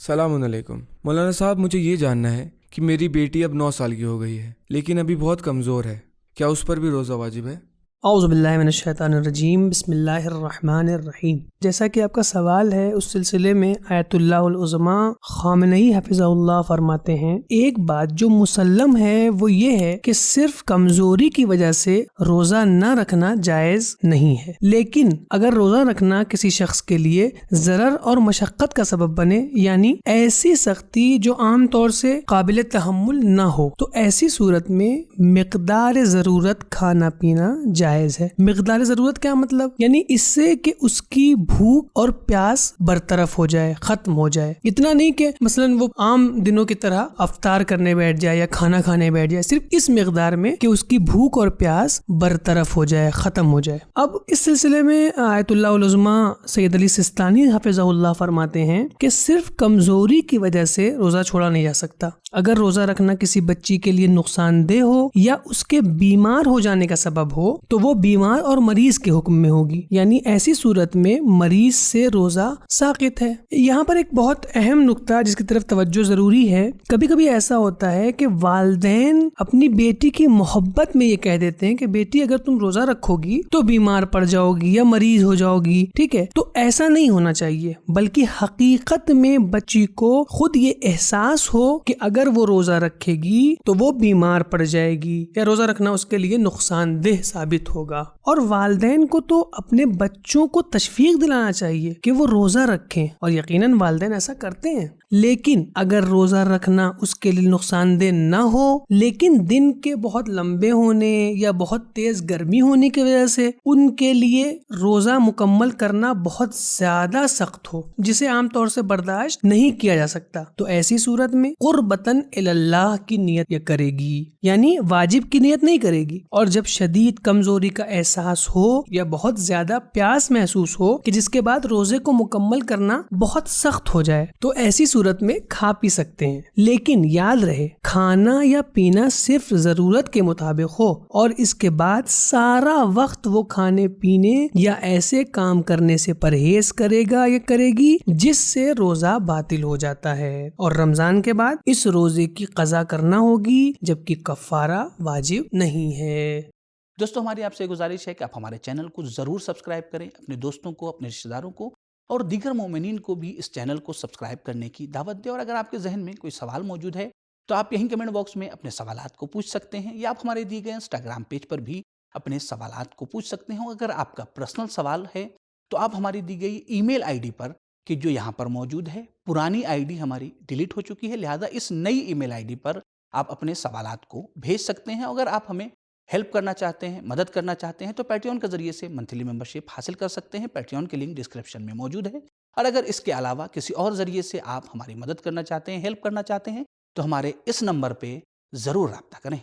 सलाम अलैकुम। मौलाना साहब, मुझे ये जानना है कि मेरी बेटी अब 9 साल की हो गई है, लेकिन अभी बहुत कमज़ोर है। क्या उस पर भी रोज़ा वाजिब है? औज़ु बिल्लाहि मिनश शैतानिर रजीम, बिस्मिल्लाहिर रहमानिर रहीम। जैसा कि आपका सवाल है, उस सिलसिले में आयतुल्लाहुल उज़्मा ख़ामेनी हफ़िज़हुल्लाह फरमाते हैं, एक बात जो मुसल्लम है वो ये है कि सिर्फ कमज़ोरी की वजह से रोज़ा न रखना जायज़ नहीं है, लेकिन अगर रोज़ा रखना किसी शख्स के लिए ज़रर और मशक्क़त का सबब बने, यानी ऐसी सख्ती जो आम तौर से काबिल तहम्मुल न हो, तो ऐसी सूरत में मिक़दार ज़रूरत खाना पीना जायज़ है। मिक़दार ज़रूरत क्या मतलब? यानी इससे कि उसकी भूख और प्यास बरतरफ हो जाए, खत्म हो जाए। इतना नहीं कि मसलन वो आम दिनों की तरह अफ्तार करने बैठ जाए या खाना खाने बैठ जाए, सिर्फ इस मिक़दार में कि उसकी भूख और प्यास बरतरफ हो जाए, खत्म हो जाए। अब इस सिलसिले में आयतुल्लाहुल उज़्मा सैयद अली सिस्तानी हफ़िज़हुल्लाह फरमाते हैं कि सिर्फ कमजोरी की वजह से रोजा छोड़ा नहीं जा सकता। अगर रोजा रखना किसी बच्ची के लिए नुकसानदेह हो या उसके बीमार हो जाने का सबब हो, तो वो बीमार और मरीज के हुक्म में होगी, यानी ऐसी सूरत में मरीज से रोजा साक़ित है। यहाँ पर एक बहुत अहम नुक्ता जिसकी तरफ तवज्जो जरूरी है। कभी कभी ऐसा होता है कि वालिदैन अपनी बेटी की मोहब्बत में ये कह देते हैं कि बेटी अगर तुम रोजा रखोगी तो बीमार पड़ जाओगी या मरीज हो जाओगी, ठीक है। तो ऐसा नहीं होना चाहिए, बल्कि हकीकत में बच्ची को खुद ये एहसास हो कि अगर वो रोजा रखेगी तो वो बीमार पड़ जाएगी या रोजा रखना उसके लिए नुकसानदेह साबित होगा। और वालिदैन को तो अपने बच्चों को तशवीक दिलाना चाहिए कि वो रोजा रखें, और यकीनन वालिदैन ऐसा करते हैं। लेकिन अगर रोजा रखना उसके लिए नुकसानदेह न हो, लेकिन दिन के बहुत लंबे होने या बहुत तेज गर्मी होने की वजह से उनके लिए रोजा मुकम्मल करना बहुत ज्यादा सख्त हो, जिसे आमतौर से बर्दाश्त नहीं किया जा सकता, तो ऐसी सूरत में कुर्बतन इल्लाह की नियत ये करेगी, यानी वाजिब की नियत नहीं करेगी। और जब शदीद कमजोरी का एहसास हो या बहुत ज्यादा प्यास महसूस हो कि जिसके बाद रोजे को मुकम्मल करना बहुत सख्त हो जाए, तो ऐसी सूरत में खा पी सकते हैं। लेकिन याद रहे, खाना या पीना सिर्फ जरूरत के मुताबिक हो, और इसके बाद सारा वक्त वो खाने पीने या ऐसे काम करने से परहेज करेगा या करेगी जिससे रोजा बातिल हो जाता है। और रमजान के बाद इस रोजे की कज़ा करना होगी, जबकि कफ़ारा वाजिब नहीं है। दोस्तों, हमारी आपसे गुजारिश है कि आप हमारे चैनल को ज़रूर सब्सक्राइब करें, अपने दोस्तों को, अपने रिश्तेदारों को और दीगर मोमिनीन को भी इस चैनल को सब्सक्राइब करने की दावत दें। और अगर आपके जहन में कोई सवाल मौजूद है तो आप यहीं कमेंट बॉक्स में अपने सवालात को पूछ सकते हैं, या आप हमारे दिए गए इंस्टाग्राम पेज पर भी अपने सवालात को पूछ सकते हैं। अगर आपका पर्सनल सवाल है तो आप हमारी दी गई ईमेल आईडी पर, कि जो यहाँ पर मौजूद है, पुरानी आईडी हमारी डिलीट हो चुकी है, लिहाजा इस नई ईमेल आईडी पर आप अपने सवालात को भेज सकते हैं। अगर आप हमें हेल्प करना चाहते हैं, मदद करना चाहते हैं, तो पैट्रियन के जरिए से मंथली मेंबरशिप हासिल कर सकते हैं। पैट्रियन की लिंक डिस्क्रिप्शन में मौजूद है। और अगर इसके अलावा किसी और जरिए से आप हमारी मदद करना चाहते हैं, हेल्प करना चाहते हैं, तो हमारे इस नंबर पे ज़रूर रब्ता करें।